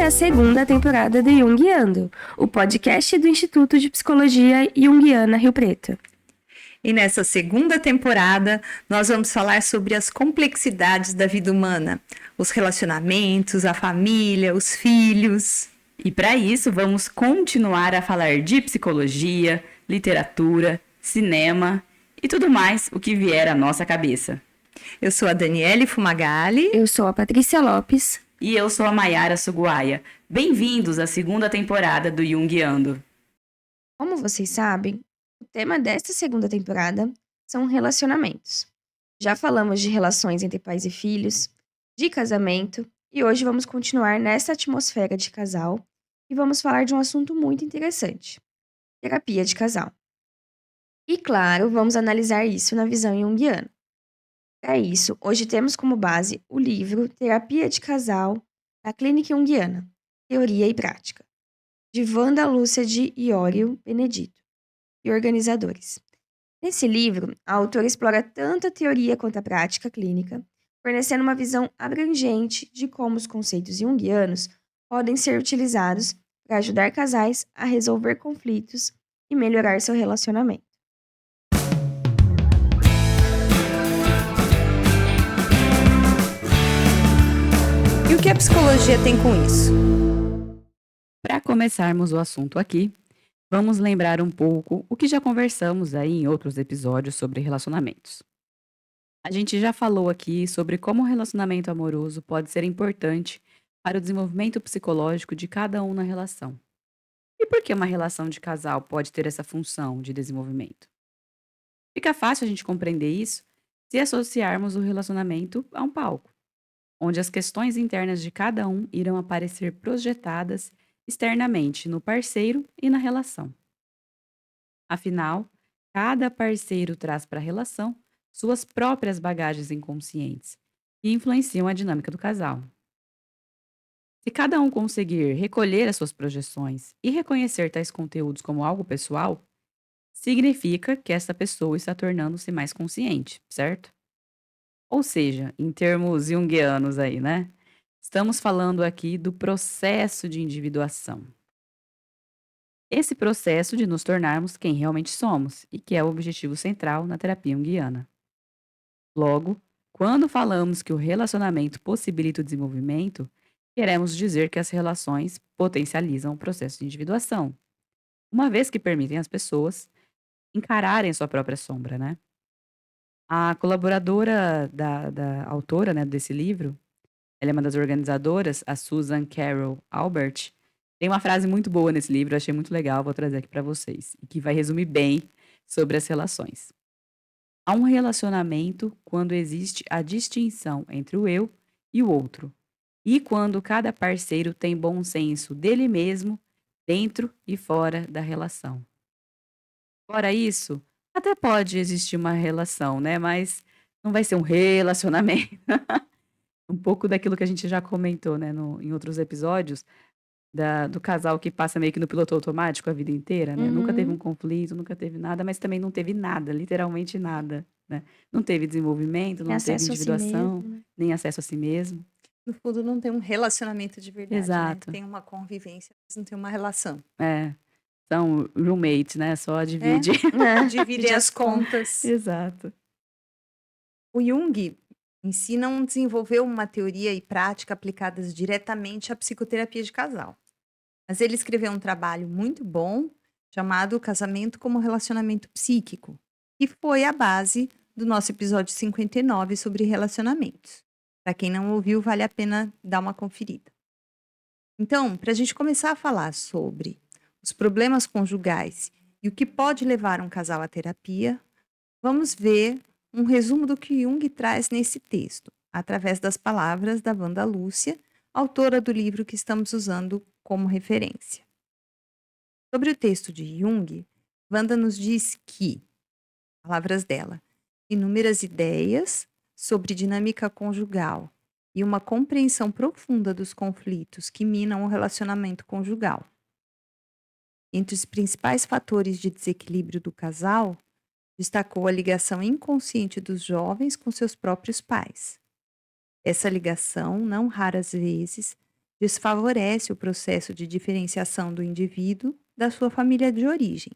a segunda temporada do Jungiando, o podcast do Instituto de Psicologia Jungiana Rio Preto. E nessa segunda temporada, nós vamos falar sobre as complexidades da vida humana, os relacionamentos, a família, os filhos. E para isso, vamos continuar a falar de psicologia, literatura, cinema e tudo mais o que vier à nossa cabeça. Eu sou a Daniele Fumagalli. Eu sou a Patrícia Lopes. E eu sou a Maiara Suguaia. Bem-vindos à segunda temporada do Jungiando. Como vocês sabem, o tema desta segunda temporada são relacionamentos. Já falamos de relações entre pais e filhos, de casamento, e hoje vamos continuar nessa atmosfera de casal e vamos falar de um assunto muito interessante: terapia de casal. E claro, vamos analisar isso na visão junguiana. Para isso, hoje temos como base o livro Terapia de Casal na Clínica Junguiana, Teoria e Prática, de Wanda Lúcia de Iorio Benedito e organizadores. Nesse livro, a autora explora tanto a teoria quanto a prática clínica, fornecendo uma visão abrangente de como os conceitos junguianos podem ser utilizados para ajudar casais a resolver conflitos e melhorar seu relacionamento. E o que a psicologia tem com isso? Para começarmos o assunto aqui, vamos lembrar um pouco o que já conversamos aí em outros episódios sobre relacionamentos. A gente já falou aqui sobre como o relacionamento amoroso pode ser importante para o desenvolvimento psicológico de cada um na relação. E por que uma relação de casal pode ter essa função de desenvolvimento? Fica fácil a gente compreender isso se associarmos o relacionamento a um palco, onde as questões internas de cada um irão aparecer projetadas externamente no parceiro e na relação. Afinal, cada parceiro traz para a relação suas próprias bagagens inconscientes que influenciam a dinâmica do casal. Se cada um conseguir recolher as suas projeções e reconhecer tais conteúdos como algo pessoal, significa que essa pessoa está tornando-se mais consciente, certo? Ou seja, em termos junguianos aí, né? Estamos falando aqui do processo de individuação. Esse processo de nos tornarmos quem realmente somos e que é o objetivo central na terapia junguiana. Logo, quando falamos que o relacionamento possibilita o desenvolvimento, queremos dizer que as relações potencializam o processo de individuação, uma vez que permitem às pessoas encararem a sua própria sombra, né? A colaboradora da autora, né, desse livro, ela é uma das organizadoras, a Susan Carol Albert, tem uma frase muito boa nesse livro, eu achei muito legal, vou trazer aqui para vocês, e que vai resumir bem sobre as relações. Há um relacionamento quando existe a distinção entre o eu e o outro, e quando cada parceiro tem bom senso dele mesmo, dentro e fora da relação. Fora isso, até pode existir uma relação, né? Mas não vai ser um relacionamento. Um pouco daquilo que a gente já comentou, né, em outros episódios, do casal que passa meio que no piloto automático a vida inteira, né? Nunca teve um conflito, nunca teve nada, mas também não teve nada, literalmente nada, né? Não teve desenvolvimento, não teve Acesso a si individuação, mesmo. nem acesso a si mesmo. No fundo, não tem um relacionamento de verdade, Exato. né? Tem uma convivência, mas não tem uma relação. É. São roommates, né? Só divide. Dividem as contas. Exato. O Jung ensina a desenvolver uma teoria e prática aplicadas diretamente à psicoterapia de casal. Mas ele escreveu um trabalho muito bom chamado Casamento como Relacionamento Psíquico, que foi a base do nosso episódio 59 sobre relacionamentos. Para quem não ouviu, vale a pena dar uma conferida. Então, para a gente começar a falar sobre os problemas conjugais e o que pode levar um casal à terapia, vamos ver um resumo do que Jung traz nesse texto, através das palavras da Wanda Lúcia, autora do livro que estamos usando como referência. Sobre o texto de Jung, Wanda nos diz que, palavras dela, inúmeras ideias sobre dinâmica conjugal e uma compreensão profunda dos conflitos que minam o relacionamento conjugal. Entre os principais fatores de desequilíbrio do casal, destacou a ligação inconsciente dos jovens com seus próprios pais. Essa ligação, não raras vezes, desfavorece o processo de diferenciação do indivíduo da sua família de origem.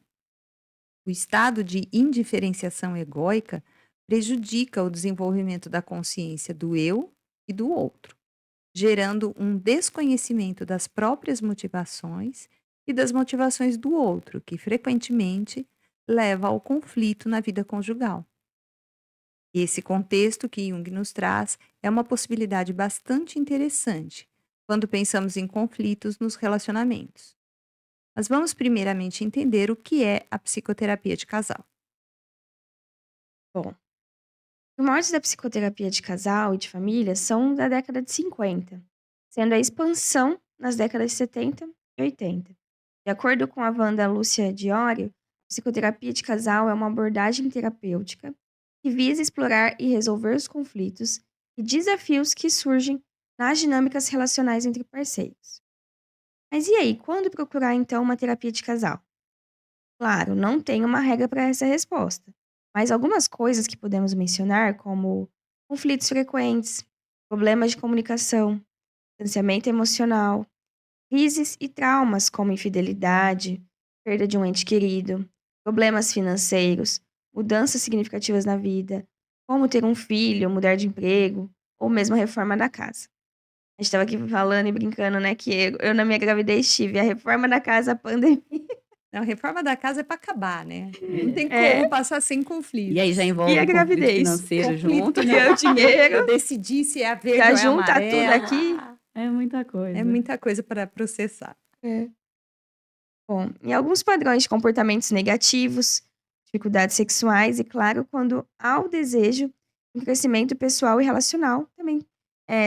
O estado de indiferenciação egóica prejudica o desenvolvimento da consciência do eu e do outro, gerando um desconhecimento das próprias motivações e das motivações do outro, que frequentemente leva ao conflito na vida conjugal. Esse contexto que Jung nos traz é uma possibilidade bastante interessante quando pensamos em conflitos nos relacionamentos. Mas vamos primeiramente entender o que é a psicoterapia de casal. Bom, os primórdios da psicoterapia de casal e de família são da década de 50, sendo a expansão nas décadas de 70 e 80. De acordo com a Wanda Lúcia Diorio, a psicoterapia de casal é uma abordagem terapêutica que visa explorar e resolver os conflitos e desafios que surgem nas dinâmicas relacionais entre parceiros. Mas e aí, quando procurar então uma terapia de casal? Claro, não tem uma regra para essa resposta, mas algumas coisas que podemos mencionar, como conflitos frequentes, problemas de comunicação, distanciamento emocional, crises e traumas como infidelidade, perda de um ente querido, problemas financeiros, mudanças significativas na vida, como ter um filho, mudar de emprego, ou mesmo a reforma da casa. A gente estava aqui falando e brincando, né, que eu na minha gravidez tive a reforma da casa, a pandemia. A reforma da casa é para acabar, né? Não tem É, como passar sem E conflitos. aí já e envolve a um conflito gravidez. financeiro Conflito junto. E o para dinheiro, decidir se é a verde já ou é junta tudo amarela. aqui. É muita É coisa. muita coisa para processar. É. Bom, e alguns padrões de comportamentos negativos, dificuldades sexuais e, claro, quando há o desejo de crescimento pessoal e relacional, também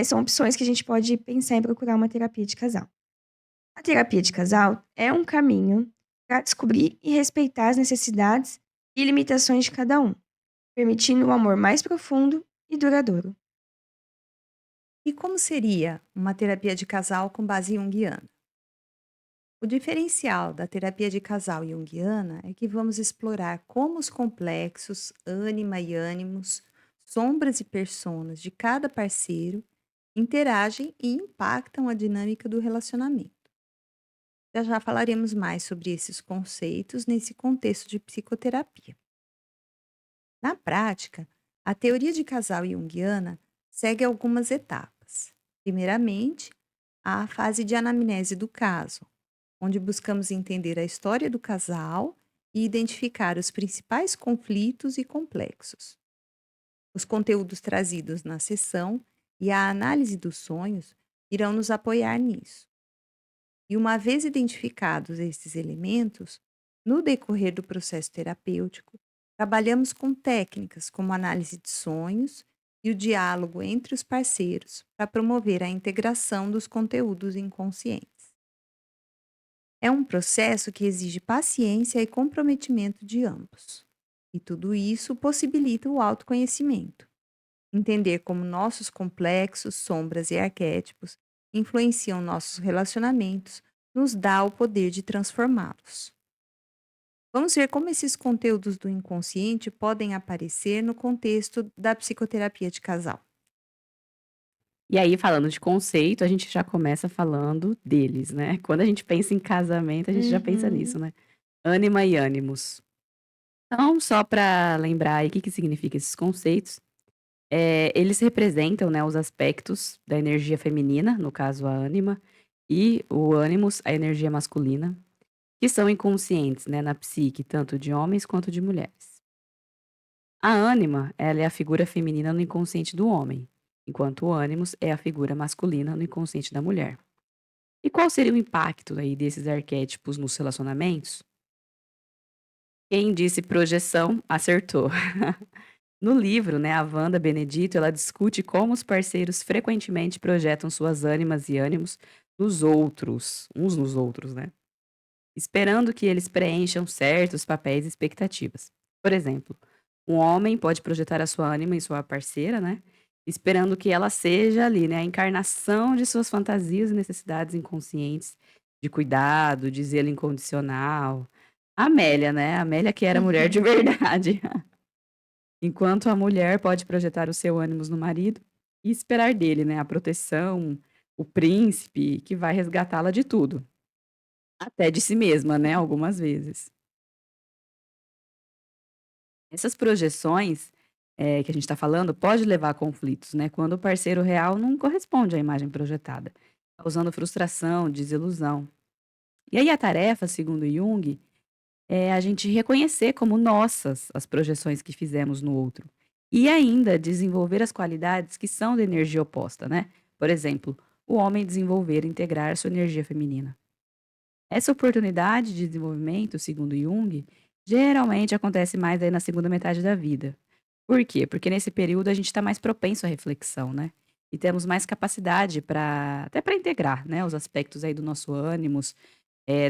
são opções que a gente pode pensar em procurar uma terapia de casal. A terapia de casal é um caminho para descobrir e respeitar as necessidades e limitações de cada um, permitindo um amor mais profundo e duradouro. E como seria uma terapia de casal com base junguiana? O diferencial da terapia de casal junguiana é que vamos explorar como os complexos, ânima e ânimos, sombras e personas de cada parceiro interagem e impactam a dinâmica do relacionamento. Já já falaremos mais sobre esses conceitos nesse contexto de psicoterapia. Na prática, a teoria de casal junguiana segue algumas etapas. Primeiramente, há a fase de anamnese do caso, onde buscamos entender a história do casal e identificar os principais conflitos e complexos. Os conteúdos trazidos na sessão e a análise dos sonhos irão nos apoiar nisso. E uma vez identificados esses elementos, no decorrer do processo terapêutico, trabalhamos com técnicas como análise de sonhos e o diálogo entre os parceiros para promover a integração dos conteúdos inconscientes. É um processo que exige paciência e comprometimento de ambos. E tudo isso possibilita o autoconhecimento. Entender como nossos complexos, sombras e arquétipos influenciam nossos relacionamentos nos dá o poder de transformá-los. Vamos ver como esses conteúdos do inconsciente podem aparecer no contexto da psicoterapia de casal. E aí, falando de conceito, a gente já começa falando deles, né? Quando a gente pensa em casamento, a gente já pensa nisso, Uhum. né? Ânima e ânimos. Então, só para lembrar aí o que, que significa esses conceitos, eles representam, né, os aspectos da energia feminina, no caso a ânima, e o ânimos, a energia masculina, que são inconscientes, né, na psique, tanto de homens quanto de mulheres. A ânima, ela é a figura feminina no inconsciente do homem, enquanto o ânimos é a figura masculina no inconsciente da mulher. E qual seria o impacto aí desses arquétipos nos relacionamentos? Quem disse projeção, acertou. No livro, né, a Wanda Benedito, ela discute como os parceiros frequentemente projetam suas ânimas e ânimos nos outros, uns nos outros, né? Esperando que eles preencham certos papéis e expectativas. Por exemplo, um homem pode projetar a sua ânima em sua parceira, né? Esperando que ela seja ali, né, a encarnação de suas fantasias e necessidades inconscientes de cuidado, de zelo incondicional. A Amélia, né? A Amélia que era mulher de verdade. Enquanto a mulher pode projetar o seu ânimos no marido e esperar dele, né, a proteção, o príncipe que vai resgatá-la de tudo, até de si mesma, né, algumas vezes. Essas projeções, que a gente está falando, pode levar a conflitos, né, quando o parceiro real não corresponde à imagem projetada, causando frustração, desilusão. E aí a tarefa, segundo Jung, é a gente reconhecer como nossas as projeções que fizemos no outro. E ainda desenvolver as qualidades que são da energia oposta, né? Por exemplo, o homem desenvolver e integrar sua energia feminina. Essa oportunidade de desenvolvimento, segundo Jung, geralmente acontece mais aí na segunda metade da vida. Por quê? Porque nesse período a gente está mais propenso à reflexão, né? E temos mais capacidade para até para integrar, né, os aspectos aí do nosso ânimos,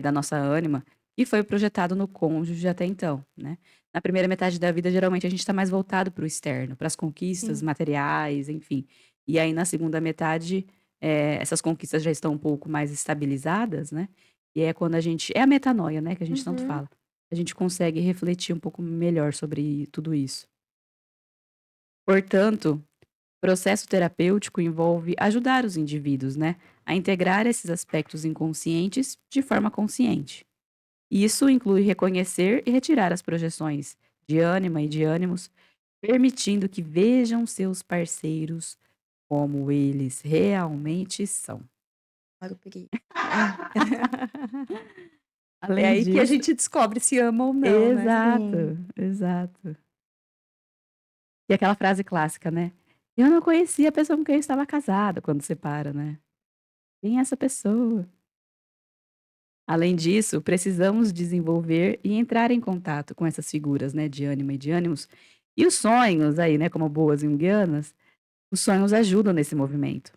da nossa ânima, que foi projetado no cônjuge até então, né. Na primeira metade da vida, geralmente, a gente está mais voltado para o externo, para as conquistas Sim. materiais, enfim. E aí, na segunda metade, essas conquistas já estão um pouco mais estabilizadas, né, e é quando a gente é a metanoia, né, que a gente tanto Uhum. fala. A gente consegue refletir um pouco melhor sobre tudo isso. Portanto, o processo terapêutico envolve ajudar os indivíduos, né, a integrar esses aspectos inconscientes de forma consciente. E isso inclui reconhecer e retirar as projeções de ânima e de ânimos, permitindo que vejam seus parceiros como eles realmente são. Olha o perigo. É Além aí que a disso, gente descobre se ama ou não, né? Sim. exato, exato. E aquela frase clássica, né? Eu não conhecia a pessoa com quem eu estava casada quando separa, né? Quem é essa pessoa? Além disso, precisamos desenvolver e entrar em contato com essas figuras, né, de ânima e de ânimos. E os sonhos aí, né, como boas junguianas, os sonhos ajudam nesse movimento.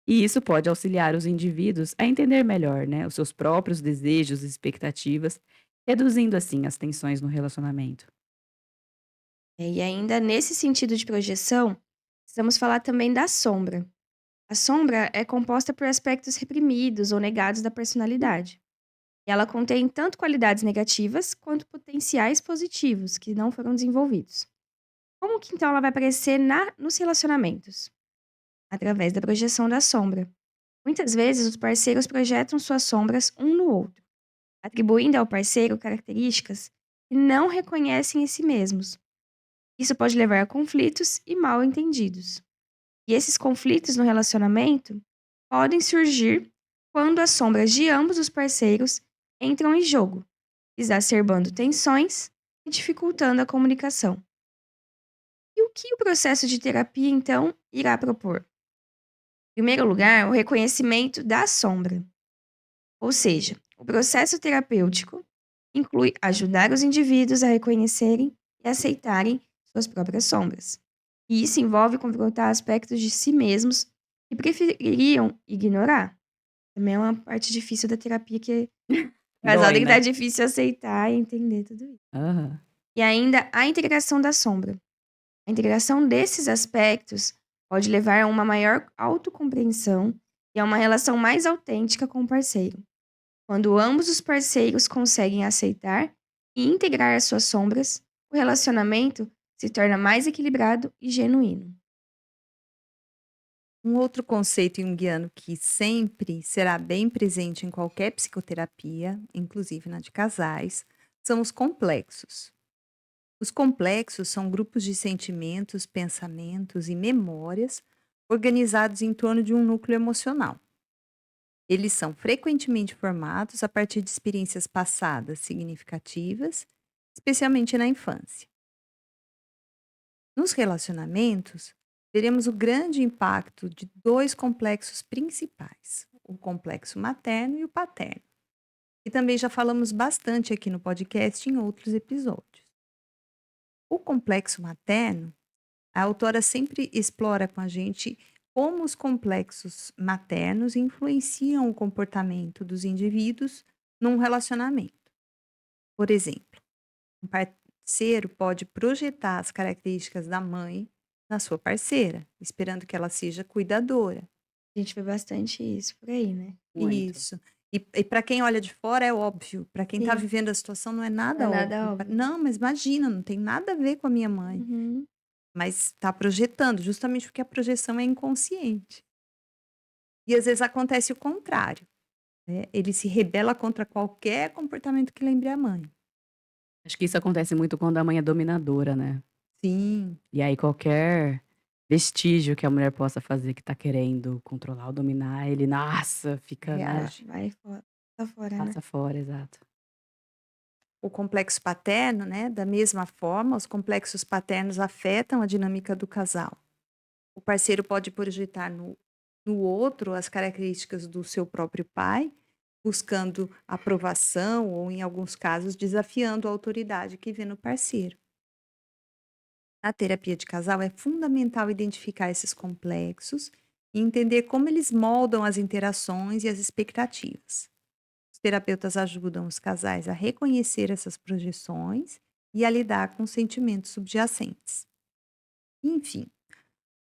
E isso pode auxiliar os indivíduos a entender melhor, né, os seus próprios desejos e expectativas, reduzindo assim as tensões no relacionamento. E ainda nesse sentido de projeção, precisamos falar também da sombra. A sombra é composta por aspectos reprimidos ou negados da personalidade. E ela contém tanto qualidades negativas quanto potenciais positivos que não foram desenvolvidos. Como que então ela vai aparecer nos relacionamentos? Através da projeção da sombra. Muitas vezes os parceiros projetam suas sombras um no outro, atribuindo ao parceiro características que não reconhecem em si mesmos. Isso pode levar a conflitos e mal entendidos. E esses conflitos no relacionamento podem surgir quando as sombras de ambos os parceiros entram em jogo, exacerbando tensões e dificultando a comunicação. E o que o processo de terapia, então, irá propor? Em primeiro lugar, o reconhecimento da sombra. Ou seja, o processo terapêutico inclui ajudar os indivíduos a reconhecerem e aceitarem suas próprias sombras. E isso envolve confrontar aspectos de si mesmos que prefeririam ignorar. Também é uma parte difícil da terapia que o casal Dói, tem que estar né? difícil aceitar e entender tudo isso. Aham. E ainda a integração da sombra. A integração desses aspectos pode levar a uma maior autocompreensão e a uma relação mais autêntica com o parceiro. Quando ambos os parceiros conseguem aceitar e integrar as suas sombras, o relacionamento se torna mais equilibrado e genuíno. Um outro conceito junguiano que sempre será bem presente em qualquer psicoterapia, inclusive na de casais, são os complexos. Os complexos são grupos de sentimentos, pensamentos e memórias organizados em torno de um núcleo emocional. Eles são frequentemente formados a partir de experiências passadas significativas, especialmente na infância. Nos relacionamentos, veremos o grande impacto de dois complexos principais, o complexo materno e o paterno, e também já falamos bastante aqui no podcast em outros episódios. O complexo materno, a autora sempre explora com a gente como os complexos maternos influenciam o comportamento dos indivíduos num relacionamento. Por exemplo, um parceiro pode projetar as características da mãe na sua parceira, esperando que ela seja cuidadora. A gente vê bastante isso por aí, né? Muito. Isso. E para quem olha de fora é óbvio, para quem está Sim, vivendo a situação não é não é nada nada óbvio. óbvio. Não, mas imagina, não tem nada a ver com a minha mãe. Uhum. Mas está projetando, justamente porque a projeção é inconsciente. E às vezes acontece o contrário, né? Ele se rebela contra qualquer comportamento que lembre a mãe. Acho que isso acontece muito quando a mãe é dominadora, né. Sim, E aí qualquer vestígio que a mulher possa fazer que tá querendo controlar ou dominar, ele, nossa, fica, né, reage. Vai fora, tá fora, né? passa fora, exato. O complexo paterno, né? Da mesma forma, os complexos paternos afetam a dinâmica do casal. O parceiro pode projetar no outro as características do seu próprio pai, buscando aprovação ou, em alguns casos, desafiando a autoridade que vê no parceiro. Na terapia de casal, é fundamental identificar esses complexos e entender como eles moldam as interações e as expectativas. Os terapeutas ajudam os casais a reconhecer essas projeções e a lidar com sentimentos subjacentes. Enfim,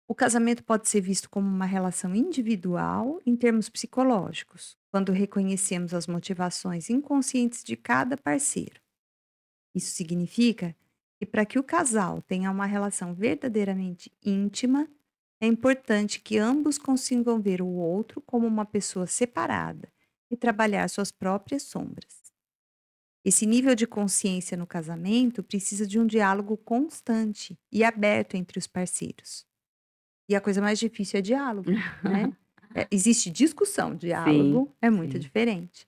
o casamento pode ser visto como uma relação individual em termos psicológicos, quando reconhecemos as motivações inconscientes de cada parceiro. Isso significa que, para que o casal tenha uma relação verdadeiramente íntima, é importante que ambos consigam ver o outro como uma pessoa separada e trabalhar suas próprias sombras. Esse nível de consciência no casamento precisa de um diálogo constante e aberto entre os parceiros. E a coisa mais difícil é diálogo, né? Existe discussão, Sim, diálogo é muito sim. diferente.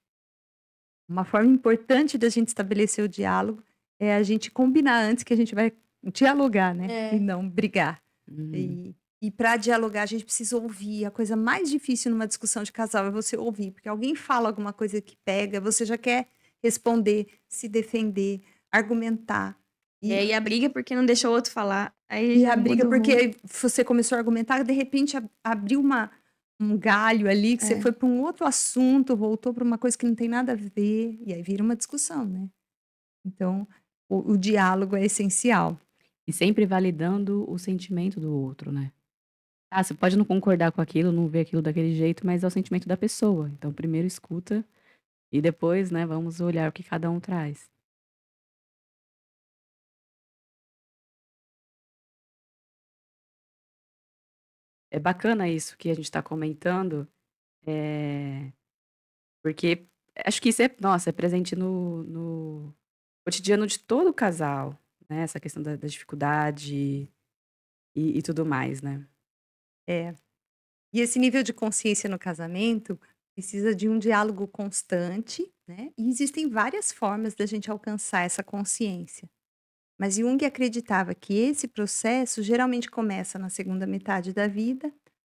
Uma forma importante da gente estabelecer o diálogo é a gente combinar antes que a gente vai dialogar, né? E É. não brigar. Uhum. E para dialogar, a gente precisa ouvir. A coisa mais difícil numa discussão de casal é você ouvir, porque alguém fala alguma coisa que pega, você já quer responder, se defender, argumentar. E E, aí a briga porque não deixou o outro falar. Aí e já a briga, muda o porque rumo. aí você começou a argumentar, de repente abriu um galho ali, que você É. foi para um outro assunto, voltou para uma coisa que não tem nada a ver, e aí vira uma discussão, né? Então, o diálogo é essencial. E sempre validando o sentimento do outro, né. Ah, você pode não concordar com aquilo, não ver aquilo daquele jeito, mas é o sentimento da pessoa. Então primeiro escuta e depois, né, vamos olhar o que cada um traz. É bacana isso que a gente está comentando, eh, porque acho que isso é, nossa, é presente no cotidiano de todo casal, né, essa questão da dificuldade e tudo mais, né. É. E esse nível de consciência no casamento precisa de um diálogo constante, né? E existem várias formas da gente alcançar essa consciência. Mas Jung acreditava que esse processo geralmente começa na segunda metade da vida,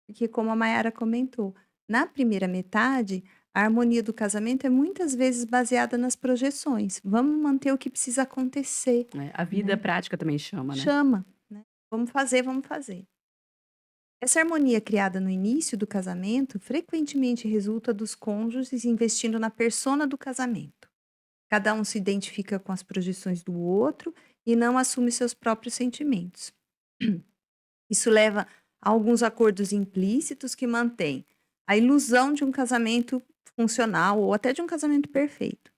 porque, como a Mayara comentou, na primeira metade, a harmonia do casamento é muitas vezes baseada nas projeções. Vamos manter o que precisa acontecer, A vida né? prática também chama, né. Chama, né? Vamos fazer, vamos fazer. Essa harmonia criada no início do casamento frequentemente resulta dos cônjuges investindo na persona do casamento. Cada um se identifica com as projeções do outro e não assume seus próprios sentimentos. Isso leva a alguns acordos implícitos que mantêm a ilusão de um casamento funcional ou até de um casamento perfeito.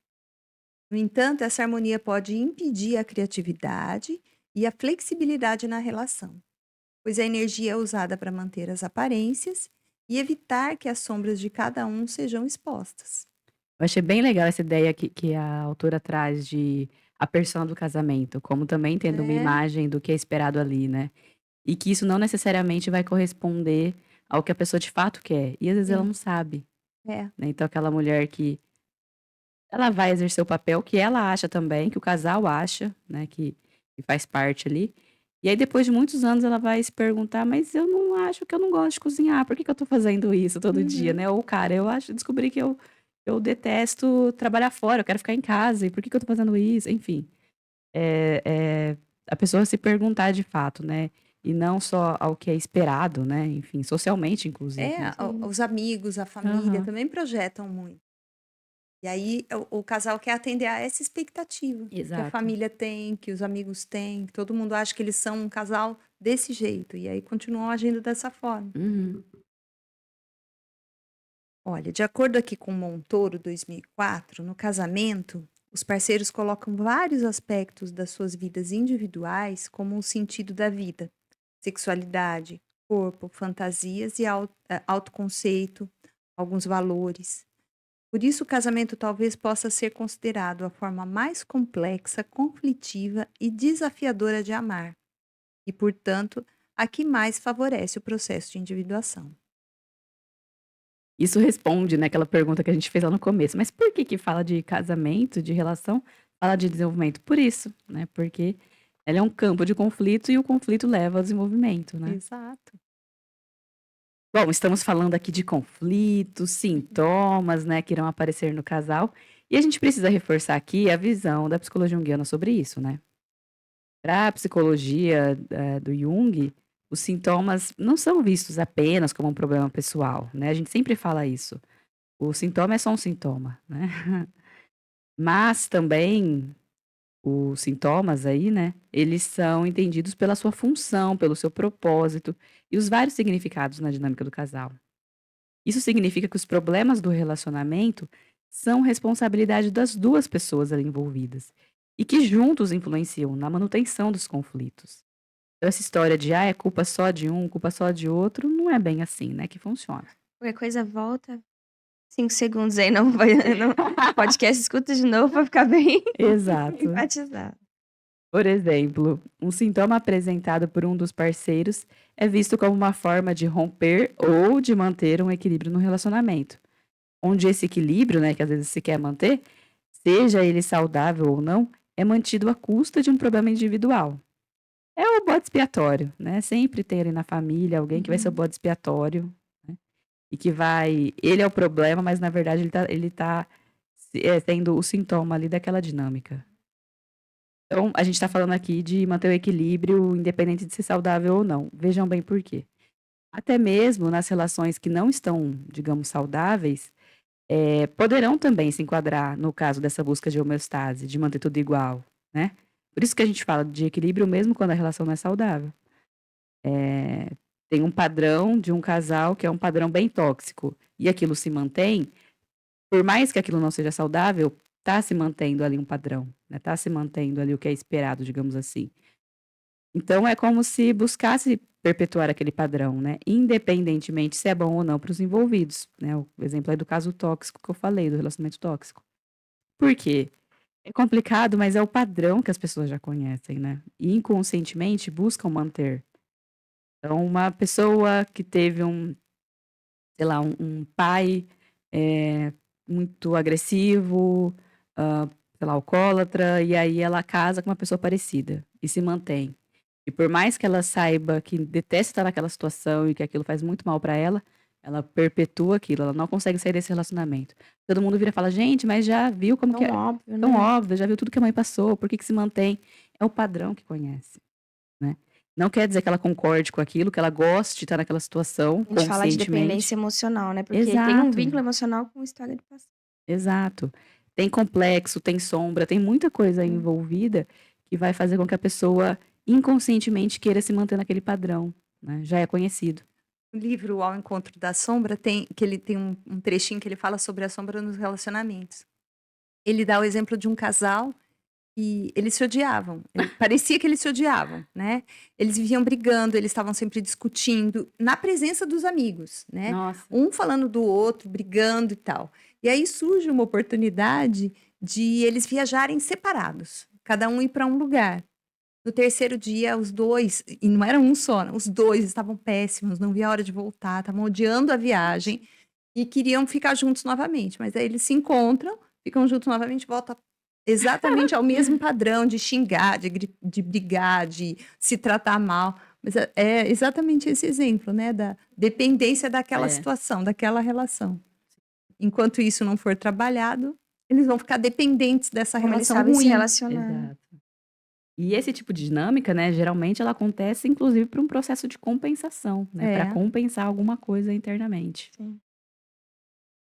No entanto, essa harmonia pode impedir a criatividade e a flexibilidade na relação, pois a energia é usada para manter as aparências e evitar que as sombras de cada um sejam expostas. Eu achei bem legal essa ideia que a autora traz de a persona do casamento, como também tendo uma É, imagem do que é esperado ali, né. E que isso não necessariamente vai corresponder ao que a pessoa de fato quer, e às vezes ela sim, não sabe, é, né. Então aquela mulher que ela vai exercer o papel que ela acha também, que o casal acha, né, que faz parte ali, e aí depois de muitos anos ela vai se perguntar: "Mas eu não acho que eu não gosto de cozinhar, por que que eu tô fazendo isso todo dia, uhum, né?" Ou o cara: "Descobri que eu detesto trabalhar fora, eu quero ficar em casa, e por que que eu tô fazendo isso?" Enfim, a pessoa se perguntar de fato, né, e não só ao que é esperado, né, enfim, socialmente inclusive, né. Sim. os amigos, a família Aham, também projetam muito. E aí o casal quer atender a essa expectativa que a exato. família tem, que os amigos têm, que todo mundo acha que eles são um casal desse jeito, e aí continuam agindo dessa forma. Uhum. Olha, de acordo aqui com Montoro 2004, no casamento, os parceiros colocam vários aspectos das suas vidas individuais como o sentido da vida: sexualidade, corpo, fantasias e autoconceito, alguns valores. Por isso, o casamento talvez possa ser considerado a forma mais complexa, conflitiva e desafiadora de amar, e, portanto, a que mais favorece o processo de individuação. Isso responde, né, aquela pergunta que a gente fez lá no começo. Mas por que que fala de casamento, de relação, fala de desenvolvimento? Por isso, né? Porque ela é um campo de conflito e o conflito leva ao desenvolvimento, né? Exato. Bom, estamos falando aqui de conflitos, sintomas, né, que irão aparecer no casal. E a gente precisa reforçar aqui a visão da psicologia junguiana sobre isso, né? Para a psicologia do Jung, os sintomas não são vistos apenas como um problema pessoal, né? A gente sempre fala isso. O sintoma é só um sintoma, né? Mas também os sintomas aí, né, eles são entendidos pela sua função, pelo seu propósito e os vários significados na dinâmica do casal. Isso significa que os problemas do relacionamento são responsabilidade das duas pessoas ali envolvidas e que juntos influenciam na manutenção dos conflitos. Então, essa história de é culpa só de um, culpa só de outro, não é bem assim, né, que funciona. Qualquer coisa volta 5 segundos aí, não vai no podcast, escuta de novo pra ficar bem Exato. enfatizado. Por exemplo, um sintoma apresentado por um dos parceiros é visto como uma forma de romper ou de manter um equilíbrio no relacionamento, onde esse equilíbrio, né, que às vezes se quer manter, seja ele saudável ou não, é mantido à custa de um problema individual. É o bode expiatório, né? Sempre tem ali na família alguém que vai ser o Uhum. bode expiatório, né? E que vai. Ele é o problema, mas na verdade ele tá sendo o sintoma ali daquela dinâmica. Então, a gente está falando aqui de manter o equilíbrio, independente de ser saudável ou não. Vejam bem por quê. Até mesmo nas relações que não estão, digamos, saudáveis, poderão também se enquadrar no caso dessa busca de homeostase, de manter tudo igual, né? Por isso que a gente fala de equilíbrio mesmo quando a relação não é saudável. Eh, Tem um padrão de um casal que é um padrão bem tóxico e aquilo se mantém, por mais que aquilo não seja saudável, tá se mantendo ali um padrão, né? Tá se mantendo ali o que é esperado, digamos assim. Então é como se buscasse perpetuar aquele padrão, né? Independentemente se é bom ou não para os envolvidos, né? O exemplo é do caso tóxico que eu falei, do relacionamento tóxico. Por quê? É complicado, mas é o padrão que as pessoas já conhecem, né? E inconscientemente buscam manter. Então, uma pessoa que teve sei lá, um pai muito agressivo, sei lá, alcoólatra, e aí ela casa com uma pessoa parecida e se mantém. E por mais que ela saiba que detesta estar naquela situação e que aquilo faz muito mal para ela, ela perpetua aquilo, ela não consegue sair desse relacionamento. Todo mundo vira e fala: "Gente, mas já viu como que Tão é óbvio, tão né? óbvio, já viu tudo que a mãe passou, por que que se mantém?". É o padrão que conhece, né. Não quer dizer que ela concorde com aquilo, que ela goste de estar naquela situação A gente fala de conscientemente. dependência emocional, né, porque tem um Exato, vínculo emocional com história do passado. exato. Tem complexo, tem sombra, tem muita coisa envolvida que vai fazer com que a pessoa inconscientemente queira se manter naquele padrão, né, já é conhecido. O livro Ao Encontro da Sombra ele tem um trechinho que ele fala sobre a sombra nos relacionamentos. Ele dá o exemplo de um casal e eles se odiavam. Parecia que eles se odiavam, né? Eles viviam brigando, eles estavam sempre discutindo na presença dos amigos, né? Nossa. Um falando do outro, brigando e tal. E aí surge uma oportunidade de eles viajarem separados, cada um ir para um lugar. No terceiro dia, os dois, e não era um só, né, os dois estavam péssimos, não via a hora de voltar, estavam odiando a viagem e queriam ficar juntos novamente. Mas aí eles se encontram, ficam juntos novamente, volta exatamente ao mesmo padrão de xingar, de brigar, de se tratar mal. Mas é exatamente esse exemplo, né, da dependência daquela É, situação, daquela relação. Enquanto isso não for trabalhado, eles vão ficar dependentes dessa Como eles relação sabem se ruim. relacionar. exato. E esse tipo de dinâmica, né, geralmente ela acontece inclusive por um processo de compensação, né, para É. compensar alguma coisa internamente. Sim.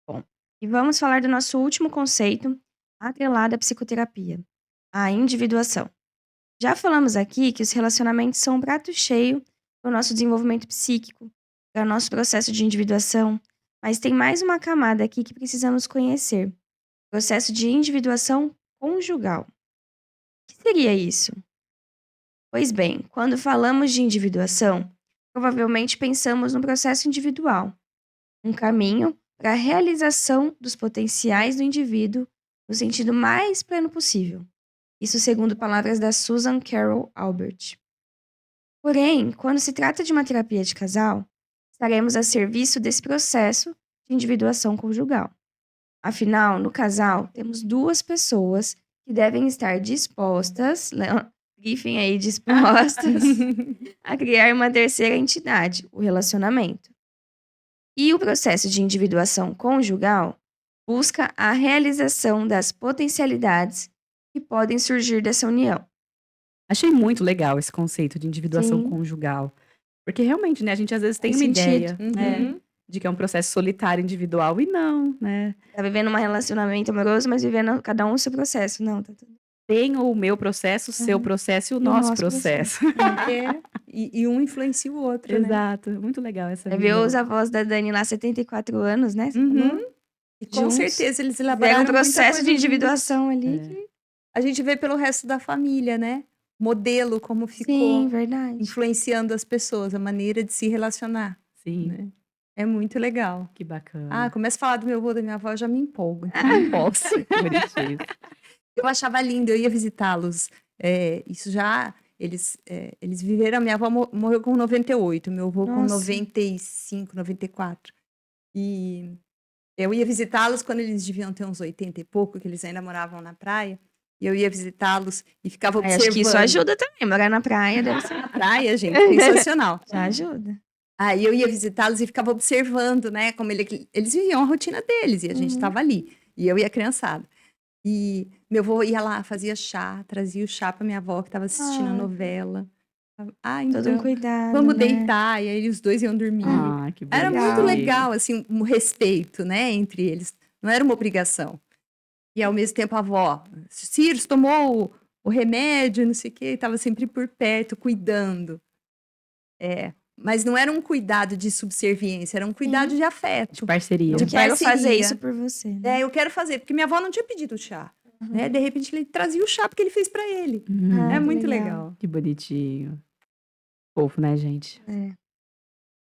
Bom, e vamos falar do nosso último conceito, atrelado à psicoterapia, a individuação. Já falamos aqui que os relacionamentos são um prato cheio para o nosso desenvolvimento psíquico, para o nosso processo de individuação, mas tem mais uma camada aqui que precisamos conhecer: o processo de individuação conjugal. O que seria isso? Pois bem, quando falamos de individuação, provavelmente pensamos no processo individual, um caminho para a realização dos potenciais do indivíduo no sentido mais pleno possível. Isso segundo palavras da Susan Carol Albert. Porém, quando se trata de uma terapia de casal, estaremos a serviço desse processo de individuação conjugal. Afinal, no casal, temos duas pessoas que devem estar dispostas, grifem aí, dispostas a criar uma terceira entidade, o relacionamento. E o processo de individuação conjugal busca a realização das potencialidades que podem surgir dessa união. Achei muito legal esse conceito de individuação Sim. conjugal. Porque realmente, né, a gente às vezes tem Faz uma sentido. ideia, Uhum. de que é um processo solitário, individual, e não, né? Tá vivendo um relacionamento amoroso, mas vivendo cada um o seu processo. Não, tá tudo. Tem o meu processo, o seu Uhum. processo e o E o nosso nosso processo. processo. É, e um influencia o outro, né? Exato, muito legal essa Vai ver visão. os avós da Dani lá, 74 anos, né? Você Uhum. falou? E com Juntos. certeza eles Fizeram elaboraram um muita processo coisa de juntos. individuação ali. É. Que... A gente vê pelo resto da família, né? Modelo, como ficou Sim, verdade. influenciando as pessoas, a maneira de se relacionar, Sim, né? É muito legal. que bacana. Ah, começa a falar do meu avô, da minha avó, eu já me empolgo. Não posso, que bonitinho. Eu achava lindo, eu ia visitá-los. Isso já, eles viveram, minha avó morreu com 98, meu avô com Nossa. 95, 94. E eu ia visitá-los quando eles deviam ter uns 80 e pouco, que eles ainda moravam na praia. E eu ia visitá-los e ficava Aí, observando. acho que isso ajuda também. Morar na praia deve ser. A praia, gente, sensacional. Já ajuda. Aí eu ia visitá-los e ficava observando, né, como eles viviam a rotina deles e a gente Uhum. estava ali. E eu e a criançada. E meu avô ia lá, fazia chá, trazia o chá para minha avó que estava assistindo a Ai. novela. Ah, Todo um então, cuidado, vamos né? deitar. E aí os dois iam dormir. Ah, que Era muito Legal. legal, assim, um respeito, né, entre eles. Não era uma obrigação. E ao mesmo tempo a avó, Ciro, tomou o remédio, não sei o quê, estava sempre por perto, cuidando. Mas não era um cuidado de subserviência, era um cuidado de De afeto. parceria. Eu De quero fazer parceria. isso por você, né? Eu quero fazer, porque minha avó não tinha pedido o chá. Uhum. Né? De repente ele trazia o chá porque ele fez para ele. Ah, É que muito legal. legal. Que bonitinho. Fofo, né, gente? É.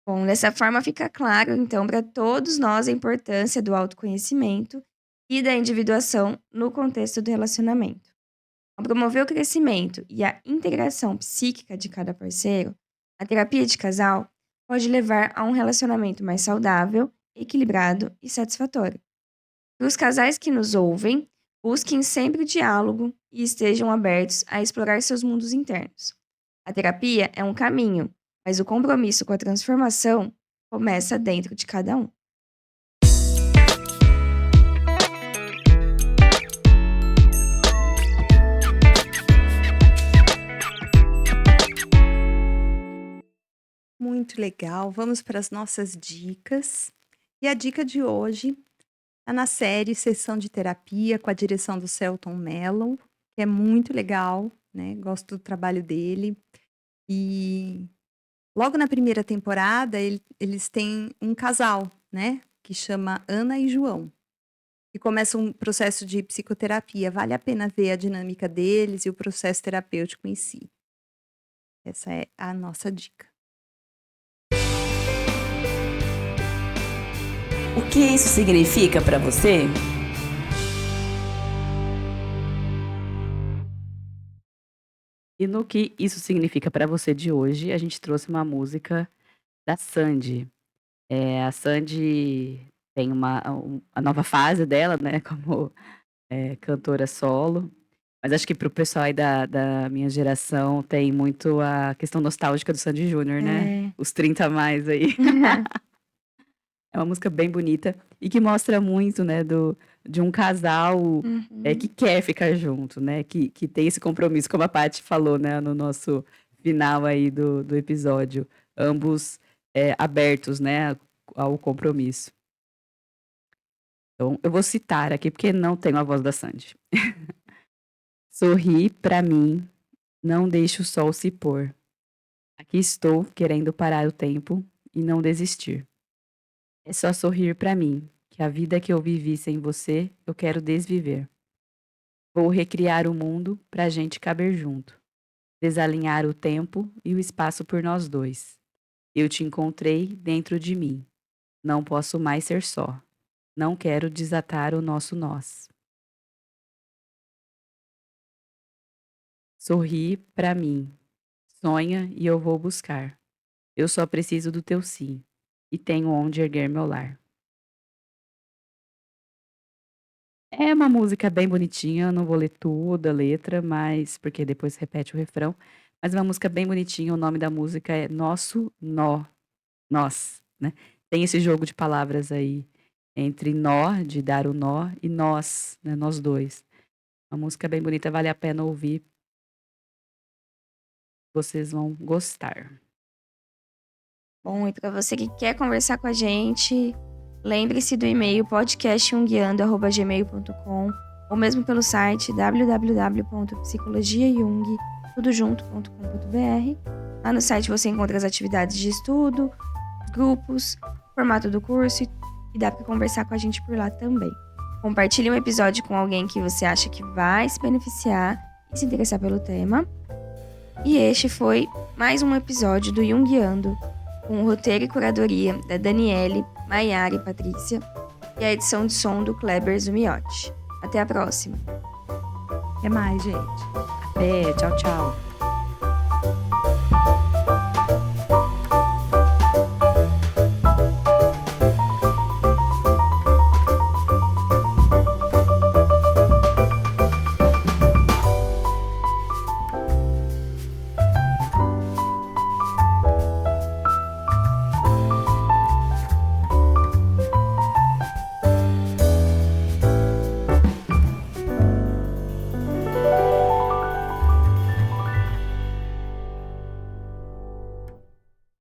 Bom, dessa forma fica claro, então, para todos nós a importância do autoconhecimento e da individuação no contexto do relacionamento. Ao promover o crescimento e a integração psíquica de cada parceiro, a terapia de casal pode levar a um relacionamento mais saudável, equilibrado e satisfatório. Para os casais que nos ouvem, busquem sempre o diálogo e estejam abertos a explorar seus mundos internos. A terapia é um caminho, mas o compromisso com a transformação começa dentro de cada um. Muito legal. Vamos para as nossas dicas. E a dica de hoje está na série Sessão de Terapia com a direção do Selton Mello, que é muito legal, né? Gosto do trabalho dele. E logo na primeira temporada, eles têm um casal, né? Que chama Ana e João. E começa um processo de psicoterapia. Vale a pena ver a dinâmica deles e o processo terapêutico em si. Essa é a nossa dica. O que isso significa para você? E no que isso significa para você de hoje, a gente trouxe uma música da Sandy. A Sandy tem a nova fase dela, né, como cantora solo. Mas acho que pro pessoal aí da minha geração tem muito a questão nostálgica do Sandy Júnior, né? Os 30 a mais aí. É uma música bem bonita e que mostra muito, né, de um casal que quer ficar junto, né? Que tem esse compromisso, como a Paty falou, né, no nosso final aí do episódio. Ambos abertos, né, ao compromisso. Então, eu vou citar aqui, porque não tenho a voz da Sandy. Sorri pra mim, não deixe o sol se pôr. Aqui estou querendo parar o tempo e não desistir. É só sorrir pra mim, que a vida que eu vivi sem você, eu quero desviver. Vou recriar o mundo pra gente caber junto. Desalinhar o tempo e o espaço por nós dois. Eu te encontrei dentro de mim. Não posso mais ser só. Não quero desatar o nosso nós. Sorri pra mim. Sonha e eu vou buscar. Eu só preciso do teu sim. E tenho onde erguer meu lar. É uma música bem bonitinha, eu não vou ler toda a letra, mas porque depois repete o refrão. Mas é uma música bem bonitinha, o nome da música é Nosso Nó, Nós, né? Tem esse jogo de palavras aí entre nó, de dar o nó, e nós, né? Nós dois. Uma música bem bonita, vale a pena ouvir, vocês vão gostar. Bom, e para você que quer conversar com a gente, lembre-se do e-mail podcastjunguiando@gmail.com ou mesmo pelo site www.psicologiajung.com.br. Lá no site você encontra as atividades de estudo, grupos, formato do curso e dá para conversar com a gente por lá também. Compartilhe um episódio com alguém que você acha que vai se beneficiar e se interessar pelo tema. E este foi mais um episódio do Junguiando, com o roteiro e curadoria da Daniele, Maiara e Patrícia, e a edição de som do Kleber Zumiotti. Até a próxima! Até mais, gente. Até, tchau, tchau.